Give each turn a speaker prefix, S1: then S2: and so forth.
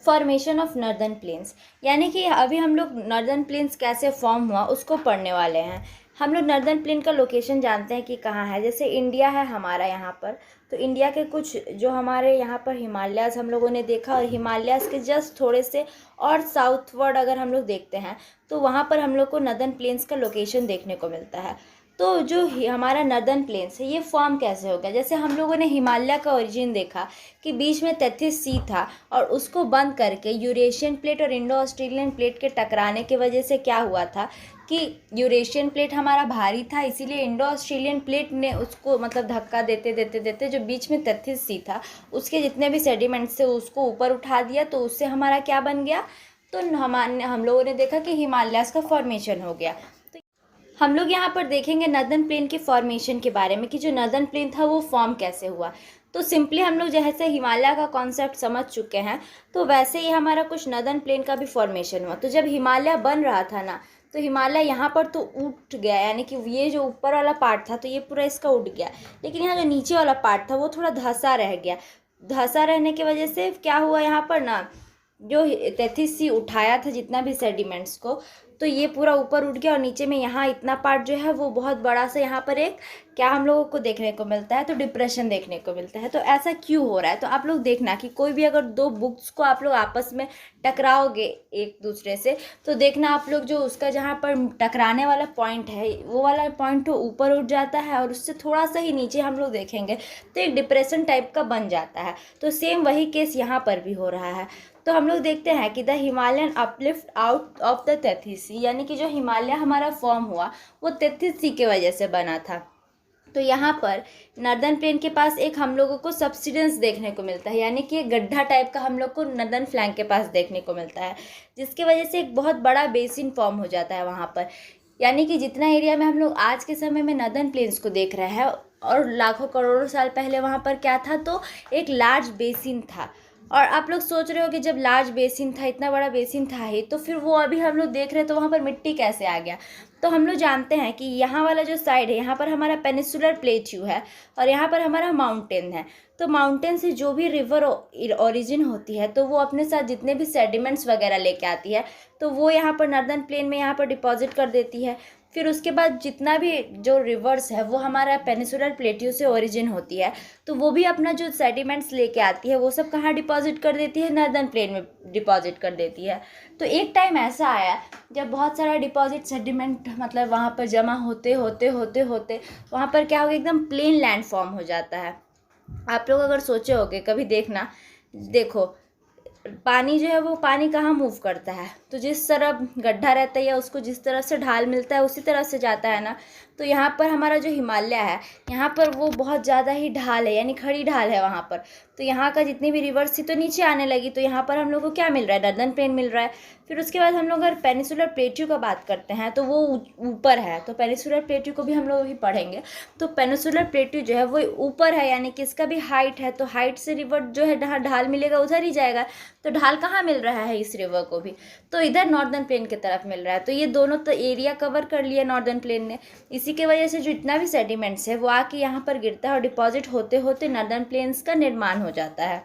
S1: Formation of northern plains, यानी कि अभी हम लोग नॉर्दर्न प्लेन्स कैसे फॉर्म हुआ उसको पढ़ने वाले हैं। हम लोग नॉर्दर्न प्लेन का लोकेशन जानते हैं कि कहाँ है। जैसे इंडिया है हमारा यहाँ पर, तो इंडिया के कुछ जो हमारे यहाँ पर हिमालयाज़ हम लोगों ने देखा, और हिमालयाज़ के जस्ट थोड़े से और साउथवर्ड अगर हम लोग देखते हैं तो वहाँ पर हम लोग को नॉर्दर्न प्लेन्स का लोकेशन देखने को मिलता है। तो जो हमारा नॉर्दर्न प्लेन्स है ये फॉर्म कैसे हो गया? जैसे हम लोगों ने हिमालय का ओरिजिन देखा कि बीच में 33 सी था, और उसको बंद करके यूरेशियन प्लेट और इंडो ऑस्ट्रेलियन प्लेट के टकराने की वजह से क्या हुआ था कि यूरेशियन प्लेट हमारा भारी था, इसीलिए इंडो ऑस्ट्रेलियन प्लेट ने उसको मतलब धक्का देते देते देते जो बीच में 33 सी था उसके जितने भी सेडिमेंट्स थे उसको ऊपर उठा दिया, तो उससे हमारा क्या बन गया? तो हम लोगों ने देखा कि हिमालयाज़ का फॉर्मेशन हो गया। हम लोग यहाँ पर देखेंगे नॉर्दर्न प्लेन के फॉर्मेशन के बारे में कि जो नॉर्दर्न प्लेन था वो फॉर्म कैसे हुआ। तो सिंपली हम लोग जैसे हिमालय का कॉन्सेप्ट समझ चुके हैं, तो वैसे ही हमारा कुछ नॉर्दर्न प्लेन का भी फॉर्मेशन हुआ। तो जब हिमालय बन रहा था ना, तो हिमालय यहाँ पर तो उठ गया, यानी कि ये जो ऊपर वाला पार्ट था तो ये पूरा इसका उठ गया, लेकिन यहाँ जो नीचे वाला पार्ट था वो थोड़ा धंसा रह गया। धंसा रहने की वजह से क्या हुआ, यहाँ पर ना जो 33 सी उठाया था जितना भी सेडिमेंट्स को, तो ये पूरा ऊपर उठ गया, और नीचे में यहाँ इतना पार्ट जो है वो बहुत बड़ा सा यहाँ पर एक क्या हम लोगों को देखने को मिलता है, तो डिप्रेशन देखने को मिलता है। तो ऐसा क्यों हो रहा है? तो आप लोग देखना कि कोई भी अगर दो बुक्स को आप लोग आपस में टकराओगे एक दूसरे से, तो देखना आप लोग जो उसका जहाँ पर टकराने वाला पॉइंट है वो वाला पॉइंट तो ऊपर उठ जाता है, और उससे थोड़ा सा ही नीचे हम लोग देखेंगे तो एक डिप्रेशन टाइप का बन जाता है। तो सेम वही केस यहाँ पर भी हो रहा है। तो हम लोग देखते हैं कि the Himalayan uplift out of the 33 सी, यानी कि जो हिमालय हमारा फॉर्म हुआ वो 33 सी की वजह से बना था। तो यहाँ पर नॉर्दर्न प्लेन के पास एक हम लोगों को सब्सिडेंस देखने को मिलता है, यानी कि एक गड्ढा टाइप का हम लोग को नॉर्दर्न फ्लैंक के पास देखने को मिलता है, जिसकी वजह से एक बहुत बड़ा बेसिन फॉर्म हो जाता है वहाँ पर। यानी कि जितना एरिया में हम लोग आज के समय में नॉर्दर्न प्लेन्स को देख रहे हैं, और लाखों करोड़ों साल पहले वहाँ पर क्या था, तो एक लार्ज बेसिन था। और आप लोग सोच रहे हो कि जब लार्ज बेसिन था, इतना बड़ा बेसिन था ही, तो फिर वो अभी हम लोग देख रहे हैं तो वहाँ पर मिट्टी कैसे आ गया? तो हम लोग जानते हैं कि यहाँ वाला जो साइड है यहाँ पर हमारा पेनिसुलर प्लेट्यू है, और यहाँ पर हमारा माउंटेन है। तो माउंटेन से जो भी रिवर ओरिजिन होती है तो वो अपने साथ जितने भी सेडिमेंट्स वगैरह लेके आती है, तो वो यहाँ पर नॉर्दर्न प्लेन में यहाँ पर डिपॉजिट कर देती है। फिर उसके बाद जितना भी जो रिवर्स है वो हमारा पेनिसुलर प्लेट्यू से ओरिजिन होती है, तो वो भी अपना जो सेडिमेंट्स लेके आती है वो सब कहाँ डिपॉजिट कर देती है? नॉर्दर्न प्लेन में डिपॉजिट कर देती है। तो एक टाइम ऐसा आया जब बहुत सारा डिपॉजिट सेडिमेंट मतलब वहाँ पर जमा होते होते होते होते वहाँ पर क्या होगा, एकदम प्लेन लैंड फॉर्म हो जाता है। आप लोग अगर सोचे होगे कभी, देखना, देखो पानी जो है वो पानी कहाँ मूव करता है, तो जिस तरफ गड्ढा रहता है या उसको जिस तरफ से ढाल मिलता है उसी तरफ से जाता है ना। तो यहाँ पर हमारा जो हिमालय है यहाँ पर वो बहुत ज़्यादा ही ढाल है, यानी खड़ी ढाल है वहाँ पर। तो यहाँ का जितनी भी रिवर्स थी तो नीचे आने लगी, तो यहाँ पर हम लोग को क्या मिल रहा है? नॉर्दर्न प्लेन मिल रहा है। फिर उसके बाद हम लोग अगर पेनिसुलर प्लेट्यू का बात करते हैं तो वो ऊपर है, तो पेनिसुलर प्लेट्यू को भी हम लोग अभी पढ़ेंगे। तो पेनिसुलर प्लेट्यू जो है वो ऊपर है, यानी कि इसका भी हाइट है, तो हाइट से रिवर जो है जहाँ ढाल मिलेगा उधर ही जाएगा। तो ढाल कहाँ मिल रहा है इस रिवर को भी? तो इधर नॉर्दर्न प्लेन की तरफ मिल रहा है। तो ये दोनों तो एरिया कवर कर लिया नॉर्दर्न प्लेन ने। इसी की वजह से जो इतना भी सेडिमेंट्स है वो आके यहाँ पर गिरता है, और डिपॉजिट होते होते नॉर्दर्न प्लेन्स का निर्माण हो जाता है।